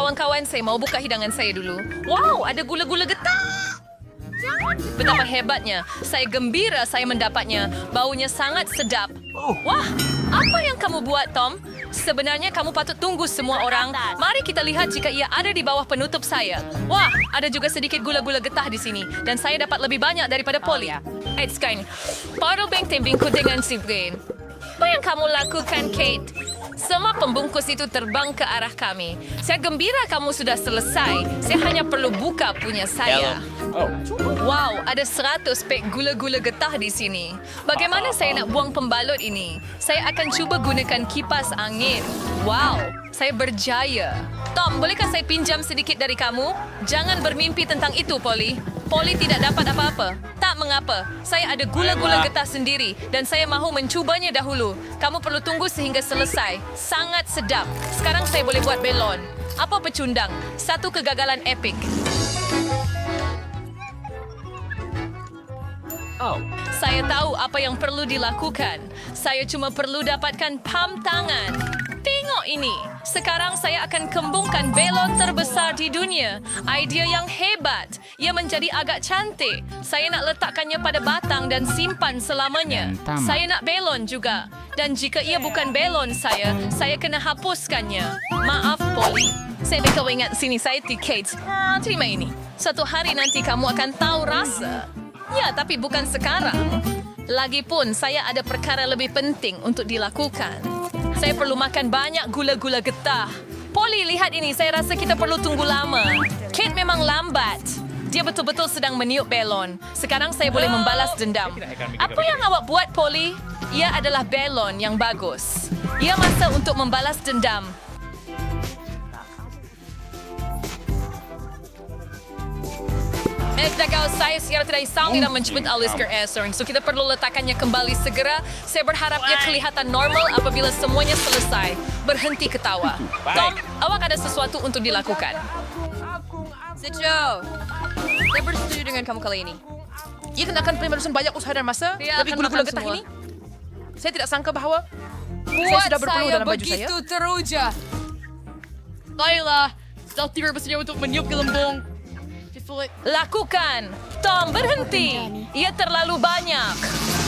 Kawan-kawan, saya mau buka hidangan saya dulu. Wow, ada gula-gula getah. Betapa hebatnya. Saya gembira saya mendapatnya. Baunya sangat sedap. Wah, apa yang kamu buat, Tom? Sebenarnya kamu patut tunggu semua orang. Mari kita lihat jika ia ada di bawah penutup saya. Wah, ada juga sedikit gula-gula getah di sini. Dan saya dapat lebih banyak daripada Polly. Sekarang, paruh beng-tembingku dengan si Brain. Apa yang kamu lakukan, Kate? Semua pembungkus itu terbang ke arah kami. Saya gembira kamu sudah selesai. Saya hanya perlu buka punya saya. Wow, ada 100 pek gula-gula getah di sini. Bagaimana saya nak buang pembalut ini? Saya akan cuba gunakan kipas angin. Wow, saya berjaya. Tom, bolehkah saya pinjam sedikit dari kamu? Jangan bermimpi tentang itu, Polly. Polly tidak dapat apa-apa. Tak mengapa. Saya ada gula-gula getah sendiri dan saya mahu mencubanya dahulu. Kamu perlu tunggu sehingga selesai. Sangat sedap. Sekarang saya boleh buat belon. Apa pecundang? Satu kegagalan epik. Saya tahu apa yang perlu dilakukan. Saya cuma perlu dapatkan pam tangan. Tengok ini. Sekarang saya akan kembungkan belon terbesar di dunia. Idea yang hebat. Ia menjadi agak cantik. Saya nak letakkannya pada batang dan simpan selamanya. Saya nak belon juga. Dan jika ia bukan belon saya kena hapuskannya. Maaf, Polly. Saya kau ingat sini saya Kate. Terima ini. Suatu hari nanti kamu akan tahu rasa. Ya, tapi bukan sekarang. Lagipun, saya ada perkara lebih penting untuk dilakukan. Saya perlu makan banyak gula-gula getah. Polly, lihat ini. Saya rasa kita perlu tunggu lama. Kate memang lambat. Dia betul-betul sedang meniup belon. Sekarang saya boleh membalas dendam. Apa yang awak buat, Polly? Ia adalah belon yang bagus. Ia masa untuk membalas dendam. Saya secara tidak isang tidak mencubit Alistair Essering. So kita perlu letakkannya kembali segera. Saya berharap ia kelihatan normal apabila semuanya selesai. Berhenti ketawa. Tom, awak ada sesuatu untuk dilakukan. Joe, saya bersetuju dengan kamu kali ini. Ia kenakan penerusan banyak usaha dan masa. Lebih gula-gula getah ini. Saya tidak sangka bahwa saya sudah berpeluh dalam baju saya. Begitu teruja. Baiklah, sudah tidak bersedia untuk meniup gelembung. Lakukan. Tom, berhenti. Ia terlalu banyak.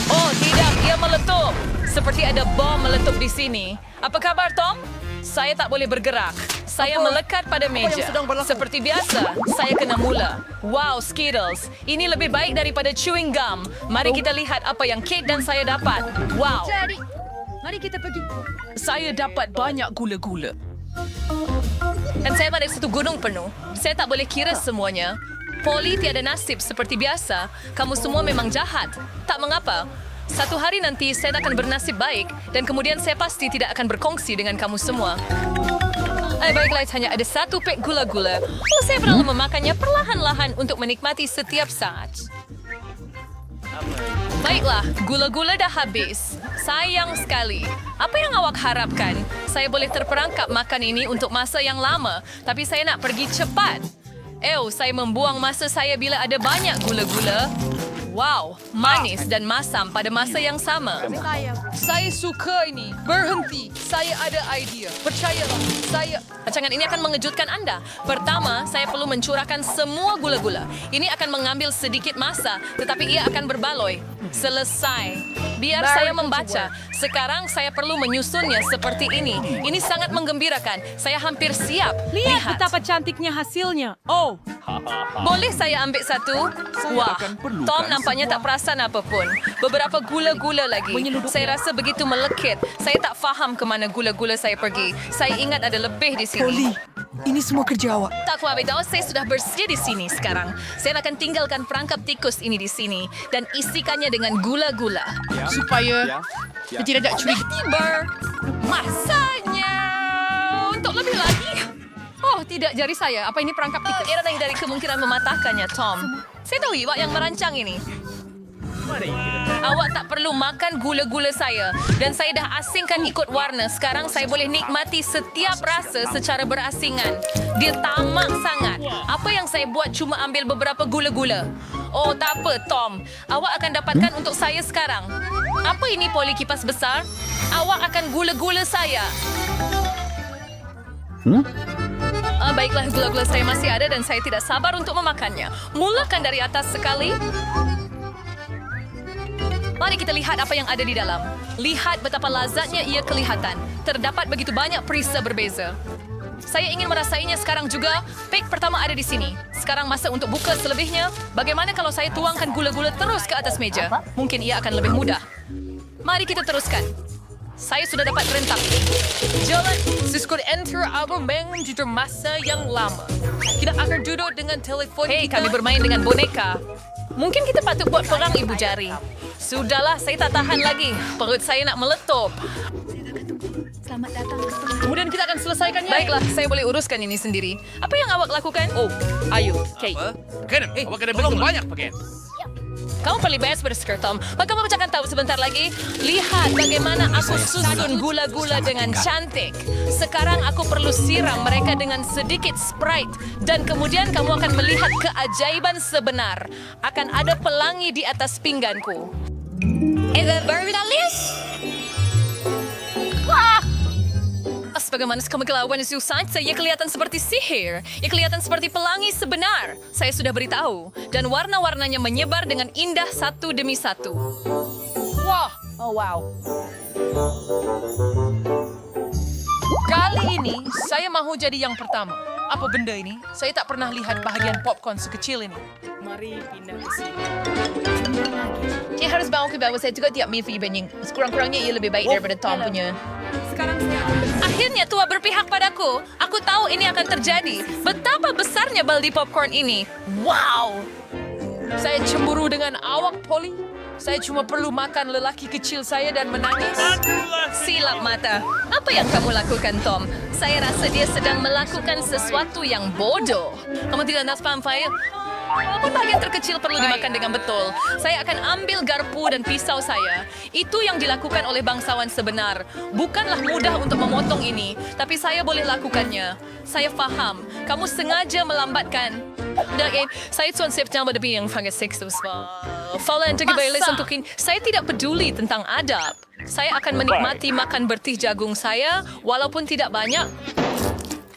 Oh, tidak. Ia meletup. Seperti ada bom meletup di sini. Apa kabar, Tom? Saya tak boleh bergerak. Saya melekat pada meja. Seperti biasa, saya kena mula. Wow, Skittles. Ini lebih baik daripada chewing gum. Mari kita lihat apa yang Kate dan saya dapat. Wow. Jadi, mari kita pergi. Saya dapat banyak gula-gula. Dan saya pada satu gunung penuh. Saya tak boleh kira semuanya. Polly tiada nasib seperti biasa. Kamu semua memang jahat. Tak mengapa. Satu hari nanti saya akan bernasib baik dan kemudian saya pasti tidak akan berkongsi dengan kamu semua. Baiklah, hanya ada 1 pek gula-gula. Oh, saya perlu memakannya perlahan-lahan untuk menikmati setiap saat. Baiklah, gula-gula dah habis. Sayang sekali. Apa yang awak harapkan? Saya boleh terperangkap makan ini untuk masa yang lama, tapi saya nak pergi cepat. Saya membuang masa saya bila ada banyak gula-gula. Wow, manis dan masam pada masa yang sama. Saya suka ini. Berhenti. Saya ada idea. Percayalah. Rancangan ini akan mengejutkan anda. Pertama, saya perlu mencurahkan semua gula-gula. Ini akan mengambil sedikit masa, tetapi ia akan berbaloi. Selesai. Biar saya membaca. Sekarang saya perlu menyusunnya seperti ini. Ini sangat menggembirakan. Saya hampir siap. Lihat betapa cantiknya hasilnya. Oh, boleh saya ambil satu? Wah, Tom nampaknya tak perasan apapun. Beberapa gula-gula lagi. Saya rasa begitu melekit. Saya tak faham ke mana gula-gula saya pergi. Saya ingat ada lebih di sini. Polly, ini semua kerja awak. Tak khawatir, saya sudah bersedia di sini sekarang. Saya akan tinggalkan perangkap tikus ini di sini dan isikannya dengan gula-gula. Supaya dia tidak curi. Tiba masanya untuk lebih lagi. Oh, tidak jari saya. Apa ini perangkap tikus? Era dari kemungkinan mematahkannya, Tom. Saya tahu awak yang merancang ini. Awak tak perlu makan gula-gula saya. Dan saya dah asingkan ikut warna. Sekarang saya boleh nikmati setiap rasa secara berasingan. Dia tamak sangat. Apa yang saya buat cuma ambil beberapa gula-gula. Oh, tak apa, Tom. Awak akan dapatkan untuk saya sekarang. Apa ini, Polly kipas besar? Awak akan gula-gula saya. Baiklah, gula-gula saya masih ada dan saya tidak sabar untuk memakannya. Mulakan dari atas sekali. Mari kita lihat apa yang ada di dalam. Lihat betapa lazatnya ia kelihatan. Terdapat begitu banyak perisa berbeza. Saya ingin merasainya sekarang juga. Pek pertama ada di sini. Sekarang masa untuk buka selebihnya. Bagaimana kalau saya tuangkan gula-gula terus ke atas meja? Mungkin ia akan lebih mudah. Mari kita teruskan. Saya sudah dapat rentak. Jalan, Cisco enter album bangun jujur masa yang lama. Kita akan duduk dengan telefon Hei, kita. kami bermain dengan boneka. Mungkin kita patut buat perang ibu jari. Sudahlah, saya tak tahan lagi. Perut saya nak meletup. Kemudian kita akan selesaikannya. Baiklah, saya boleh uruskan ini sendiri. Apa yang awak lakukan? Oh, ayo, Kate. Pakaian, awak kena betul banyak pakaian. Kamu perlu best bersker, Tom. Maka kamu akan tahu sebentar lagi. Lihat bagaimana aku susun gula-gula dengan cantik. Sekarang aku perlu siram mereka dengan sedikit Sprite. Dan kemudian kamu akan melihat keajaiban sebenar. Akan ada pelangi di atas pingganku. Wah! Bagaimana kemegelawan Susan, saya kelihatan seperti sihir. Ia kelihatan seperti pelangi sebenar. Saya sudah beritahu. Dan warna-warnanya menyebar dengan indah satu demi satu. Wah, oh wow. Kali ini, saya mahu jadi yang pertama. Apa benda ini? Saya tak pernah lihat bahagian popcorn sekecil ini. Mari pindah ke sini. Ia harus bangun ke bawah. Saya juga tidak milih banding. Sekurang-kurangnya ia lebih baik daripada Tom punya. Sekarang saya Akhirnya tua berpihak padaku. Aku tahu ini akan terjadi. Betapa besarnya baldi popcorn ini. Wow! Saya cemburu dengan awak, Polly. Saya cuma perlu makan lelaki kecil saya dan menangis. Silap mata. Apa yang kamu lakukan, Tom? Saya rasa dia sedang melakukan sesuatu yang bodoh. Kamu tidak nak paham, Fail? Walaupun bagian terkecil perlu dimakan dengan betul. Saya akan ambil garpu dan pisau saya. Itu yang dilakukan oleh bangsawan sebenar. Bukanlah mudah untuk memotong ini, tapi saya boleh lakukannya. Saya faham. Kamu sengaja melambatkan. Okay, saya Tuan September lebih yang fangat seksus. Falan juga boleh sentuhin. Saya tidak peduli tentang adab. Saya akan menikmati makan bertih jagung saya, walaupun tidak banyak.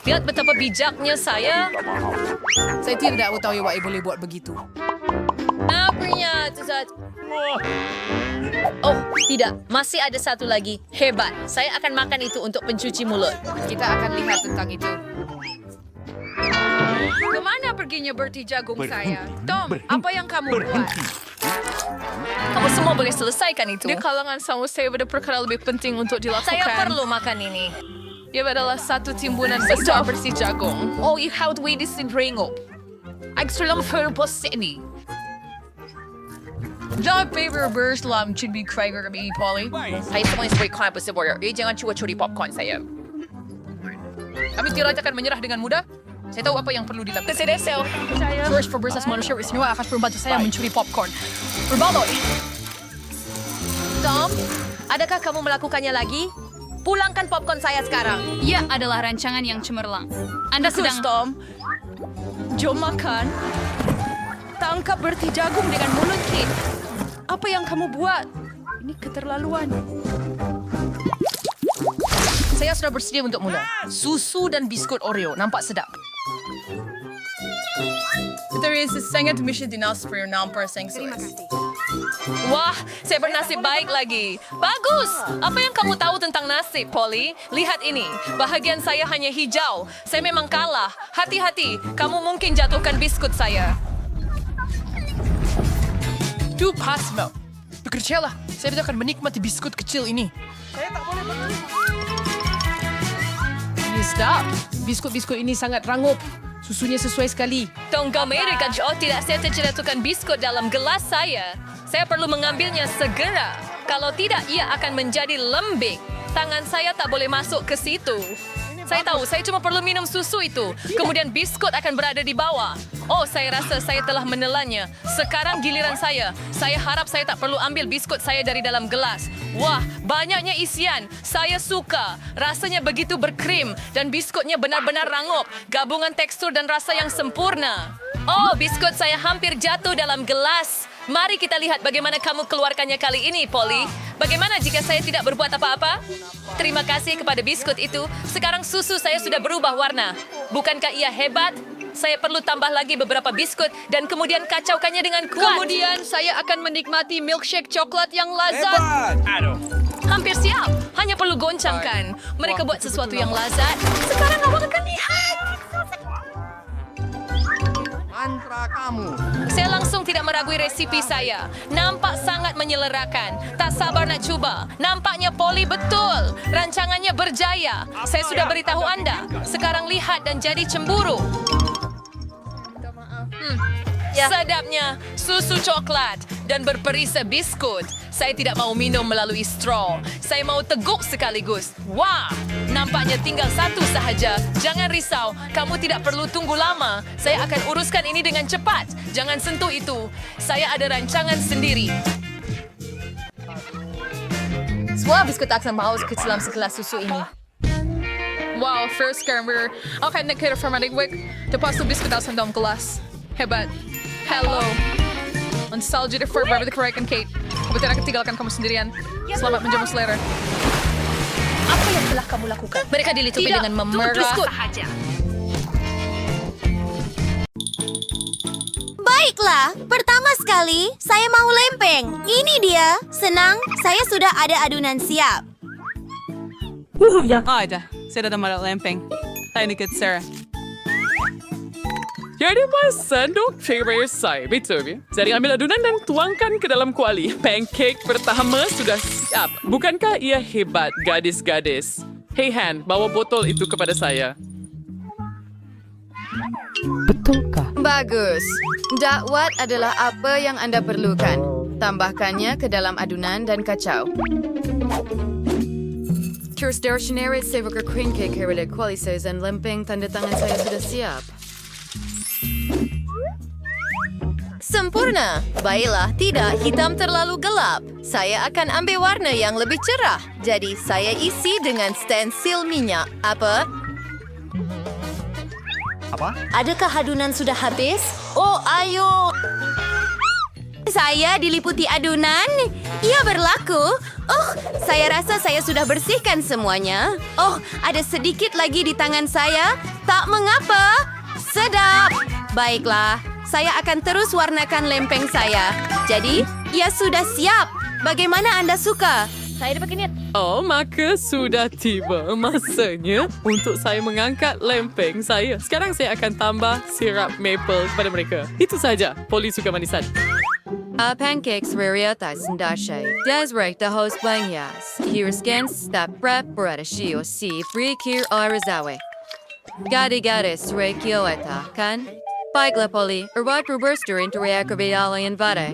Lihat betapa bijaknya saya. Saya tidak tahu awak boleh buat begitu. Apanya, Tuzat? Oh, tidak. Masih ada satu lagi. Hebat. Saya akan makan itu untuk pencuci mulut. Kita akan lihat tentang itu. Kemana perginya bertih jagung saya? Tom, apa yang kamu buat? Kamu semua boleh selesaikan itu. Di kalangan sama saya ada perkara lebih penting untuk dilakukan. Saya perlu makan ini. Ia adalah satu timbunan besar bersih jagung. Oh, you have to wait this in ringop. Extra lang for sini. Jangan favor burst lam should be cracker kami, Polly. Saya semua straight kaya pa sa border. Jangan curi popcorn saya. Kami tidak akan menyerah dengan mudah. Saya tahu apa yang perlu dilakukan. Desel. First for versus manusia, semua akan membantu saya mencuri popcorn. Berbaloy. Tom, adakah kamu melakukannya lagi? Pulangkan popcorn saya sekarang. Ia adalah rancangan yang cemerlang. Anda sedang... Tom. Jom makan. Tangkap berti jagung dengan mulut, Kate. Apa yang kamu buat? Ini keterlaluan. Saya sudah bersedia untuk mulai. Susu dan biskut Oreo. Nampak sedap. There is a sangat mission dinas for your non-persing Wah, saya bernasib baik lagi. Bagus! Apa yang kamu tahu tentang nasib, Polly? Lihat ini. Bahagian saya hanya hijau. Saya memang kalah. Hati-hati, kamu mungkin jatuhkan biskut saya. Duh, Pasmo. Bekerjalah. Saya tidak akan menikmati biskut kecil ini. Stop. Biskut-biskut ini sangat rangup. Susunya sesuai sekali. Tongkol Amerika, oh tidak, saya terjatuhkan biskut dalam gelas saya. Saya perlu mengambilnya segera. Kalau tidak, ia akan menjadi lembik. Tangan saya tak boleh masuk ke situ. Saya tahu, saya cuma perlu minum susu itu. Kemudian biskut akan berada di bawah. Oh, saya rasa saya telah menelannya. Sekarang giliran saya. Saya harap saya tak perlu ambil biskut saya dari dalam gelas. Wah, banyaknya isian. Saya suka. Rasanya begitu berkrim. Dan biskutnya benar-benar rangup. Gabungan tekstur dan rasa yang sempurna. Oh, biskut saya hampir jatuh dalam gelas. Mari kita lihat bagaimana kamu keluarkannya kali ini, Polly. Bagaimana jika saya tidak berbuat apa-apa? Terima kasih kepada biskut itu. Sekarang susu saya sudah berubah warna. Bukankah ia hebat? Saya perlu tambah lagi beberapa biskut dan kemudian kacaukannya dengan kuat. Kemudian saya akan menikmati milkshake coklat yang lazat. Aduh. Hampir siap. Hanya perlu goncangkan. Mereka buat sesuatu yang lazat. Sekarang awak akan lihat. Mantra kamu. Saya langsung tidak meragui resipi saya. Nampak sangat menyelerakan. Tak sabar nak cuba. Nampaknya Polly betul. Rancangannya berjaya. Saya sudah beritahu anda. Sekarang lihat dan jadi cemburu. Sedapnya susu coklat dan berperisa biskut. Saya tidak mau minum melalui straw. Saya mau teguk sekaligus. Wah, nampaknya tinggal satu sahaja. Jangan risau, kamu tidak perlu tunggu lama. Saya akan uruskan ini dengan cepat. Jangan sentuh itu. Saya ada rancangan sendiri. Semua biskut akan mau ke dalam segelas susu ini. Wow, first camera. Okay, nak kira formatting week. Lepas tu biskut dalam dalam kelas. Hebat. Hello. Nostalgia for Barbie the Correct and Kate. Kebetulan aku tinggalkan kamu sendirian. Selamat menjamu selera. Apa yang telah kamu lakukan? Mereka dilitupi dengan memerah. Baiklah, pertama sekali saya mau lempeng. Ini dia. Senang, saya sudah ada adunan siap. Ada. Saya dah marat lempeng. Tayo ni Kit Sarah. Jadi sendok favorite saya, betul. Jadi ambil adunan dan tuangkan ke dalam kuali. Pancake pertama sudah siap. Bukankah ia hebat, gadis-gadis? Hey Han, bawa botol itu kepada saya. Bagus. Dakwat adalah apa yang anda perlukan. Tambahkannya ke dalam adunan dan kacau. Stationery Saver Cream Cake Herida Qualises dan lempeng tanda tangan saya sudah siap. Sempurna. Baiklah, tidak hitam terlalu gelap. Saya akan ambil warna yang lebih cerah. Jadi saya isi dengan stensil minyak. Apa? Adakah adunan sudah habis? Oh, ayo. Saya diliputi adunan. Ia berlaku. Oh, saya rasa saya sudah bersihkan semuanya. Oh, ada sedikit lagi di tangan saya. Tak mengapa. Sedap. Baiklah, saya akan terus warnakan lempeng saya. Jadi, ia sudah siap. Bagaimana anda suka? Saya dapat niat. Oh, maka sudah tiba masanya untuk saya mengangkat lempeng saya. Sekarang saya akan tambah sirap maple kepada mereka. Itu saja. Polly suka manisan. Pancakes rariatas ndashay. Desrek the host banyas. Hirskens step prep bradashio si free kir arazawe. Gadi-gadis rekioeta, kan? Baiklah, Polly. Erat berster into reakabiyalayan vare.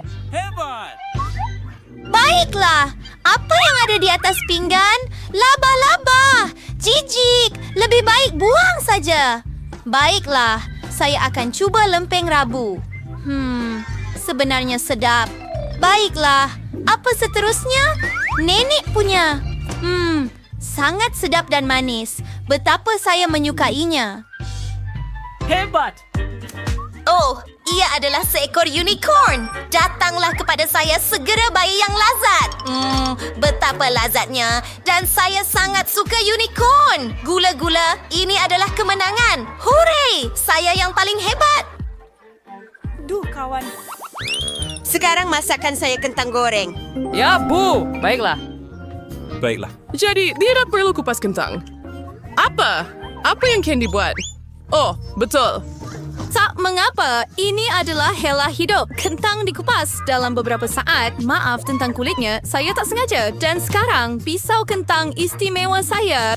Baiklah. Apa yang ada di atas pinggan? Laba-laba. Jijik. Lebih baik buang saja. Baiklah. Saya akan cuba lempeng rabu. Sebenarnya sedap. Baiklah. Apa seterusnya? Nenek punya. Sangat sedap dan manis. Betapa saya menyukainya. Hebat! Oh, ia adalah seekor unicorn. Datanglah kepada saya segera bayi yang lazat. Betapa lazatnya. Dan saya sangat suka unicorn. Gula-gula, ini adalah kemenangan. Hooray! Saya yang paling hebat. Sekarang masakan saya kentang goreng. Ya, Bu. Baiklah. Jadi, tidak perlu kupas kentang. Apa? Apa yang Candy buat? Oh, betul. Tak mengapa, ini adalah hela hidup. Kentang dikupas dalam beberapa saat. Maaf tentang kulitnya, saya tak sengaja. Dan sekarang, pisau kentang istimewa saya.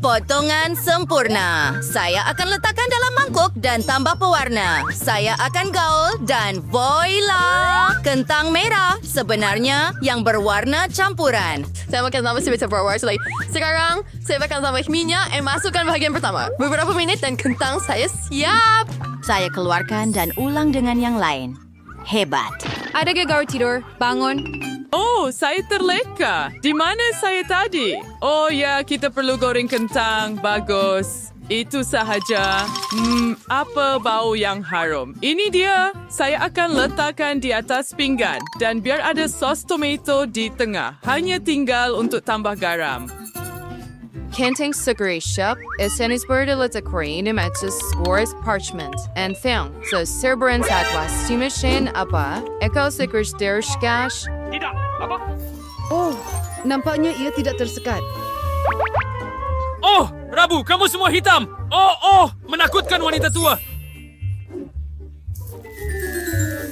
Potongan sempurna. Saya akan letakkan dalam mangkuk dan tambah pewarna. Saya akan gaul dan voila! Kentang merah sebenarnya yang berwarna campuran. Saya makan sama sebisa berwarna lagi. Sekarang, saya makan sama minyak dan masukkan bahagian pertama. Beberapa minit dan kentang saya siap. Saya keluarkan dan ulang dengan yang lain. Hebat. Ada gagal tidur. Bangun. Oh, saya terleka. Di mana saya tadi? Oh ya, kita perlu goreng kentang. Bagus. Itu sahaja. Apa bau yang harum? Ini dia. Saya akan letakkan di atas pinggan dan biar ada sos tomato di tengah. Hanya tinggal untuk tambah garam. Kenting sugary shop is an isberdilita Korean images scores parchment and film. So Serberan Sadwas Timishin apa? Eko Sikers Dershkash. Oh, nampaknya ia tidak tersekat. Oh, Rabu, kamu semua hitam. Oh, menakutkan wanita tua.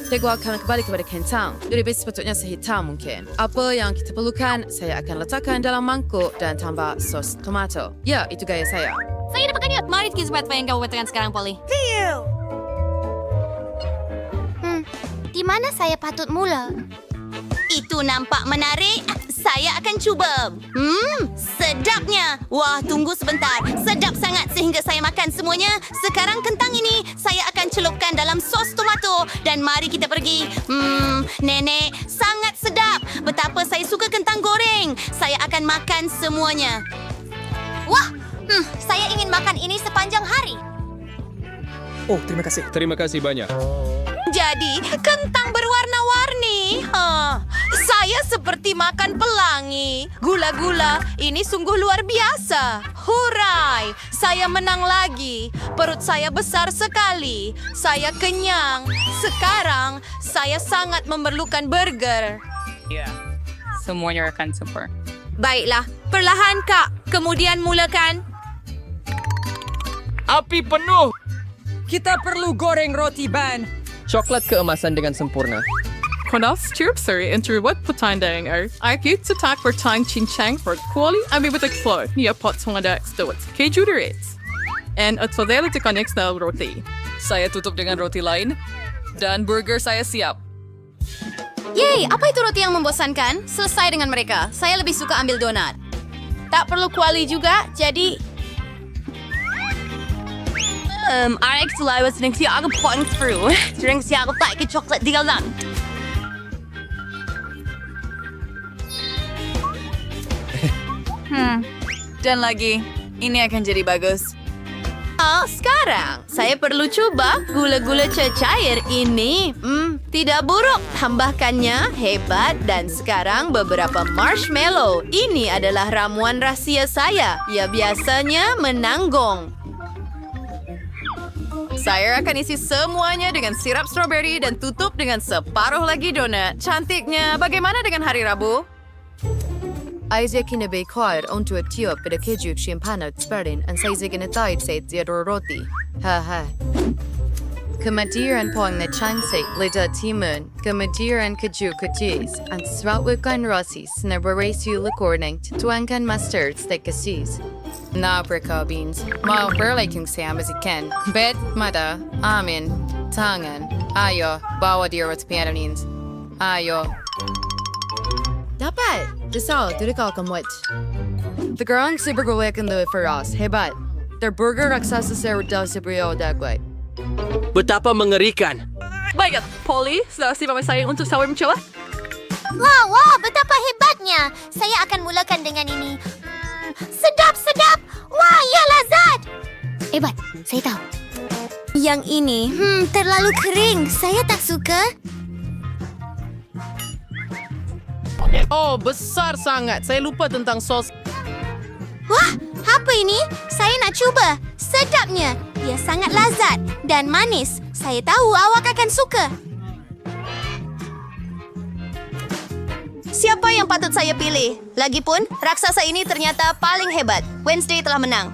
Tegua akan kembali kepada kentang. Lebih sepatutnya sehitam mungkin. Apa yang kita perlukan, saya akan letakkan dalam mangkuk dan tambah sos tomato. Ya, itu gaya saya. Saya dapatkan niat. Mari kita buat apa yang kau buatkan sekarang, Polly. Di mana saya patut mula? Itu nampak menarik. Saya akan cuba. Sedapnya. Wah, tunggu sebentar. Sedap sangat sehingga saya makan semuanya. Sekarang kentang ini saya akan celupkan dalam sos tomato. Dan mari kita pergi. Nenek, sangat sedap. Betapa saya suka kentang goreng. Saya akan makan semuanya. Wah, saya ingin makan ini sepanjang hari. Oh, terima kasih. Terima kasih banyak. Jadi, kentang berwarna-warni. Saya seperti makan pelangi. Gula-gula, ini sungguh luar biasa. Hurai, saya menang lagi. Perut saya besar sekali. Saya kenyang. Sekarang, saya sangat memerlukan burger. Ya, semuanya akan super. Baiklah, perlahan, Kak. Kemudian mulakan. Api penuh. Kita perlu goreng roti ban. Coklat keemasan dengan sempurna. Konas seri interwet petandang Arkit sa tak bertang chinchang for kuali ami with explore. Nia pot sungada extowat. Kejuderits. And at fadela te connects na roti. Saya tutup dengan roti lain. Dan burger saya siap. Yeay, apa itu roti yang membosankan? Selesai dengan mereka. Saya lebih suka ambil donat. Tak perlu kuali juga, jadi... RX selalu senang siya ako potong through. Sering siya ako tak ke coklat di dalam. Dan lagi, ini akan jadi bagus. Sekarang saya perlu coba gula-gula cecair ini. Tidak buruk. Tambahkannya, hebat. Dan sekarang beberapa marshmallow. Ini adalah ramuan rahasia saya. Ya biasanya menanggung. Saya akan isi semuanya dengan sirap strawberry dan tutup dengan separuh lagi donat. Cantiknya, bagaimana dengan hari Rabu? Isaac kinabekar onto a tube pada keju champagne sparin and saya ginatayad sa Theodore roti. Ha. Kamadiran po ang nachansay lida timun, kamadiran kaju kajis, and swatwakan rosis na barasyu lakorning tutuangkan mustard steak kasis. Na apricot beans, ma burlay kung sam as it can. Bet, mada, amin, tangan, ayo, bawa dirot pianonins. Ayo. Dapat! Dasal, durikal kamot. The garang sibergulek and the feroz, hebat. Their burger raksasa sa daw sa brio dagway. Betapa mengerikan. Baiklah, Polly, sudah siap saya untuk sahur mencoba? Wow, betapa hebatnya. Saya akan mulakan dengan ini. Sedap. Wah, ya lazat. Hebat, saya tahu. Yang ini, terlalu kering. Saya tak suka. Oh, besar sangat. Saya lupa tentang sos. Wah, apa ini? Saya nak cuba. Sedapnya. Ia sangat lazat dan manis. Saya tahu awak akan suka. Siapa yang patut saya pilih? Lagipun, raksasa ini ternyata paling hebat. Wednesday telah menang.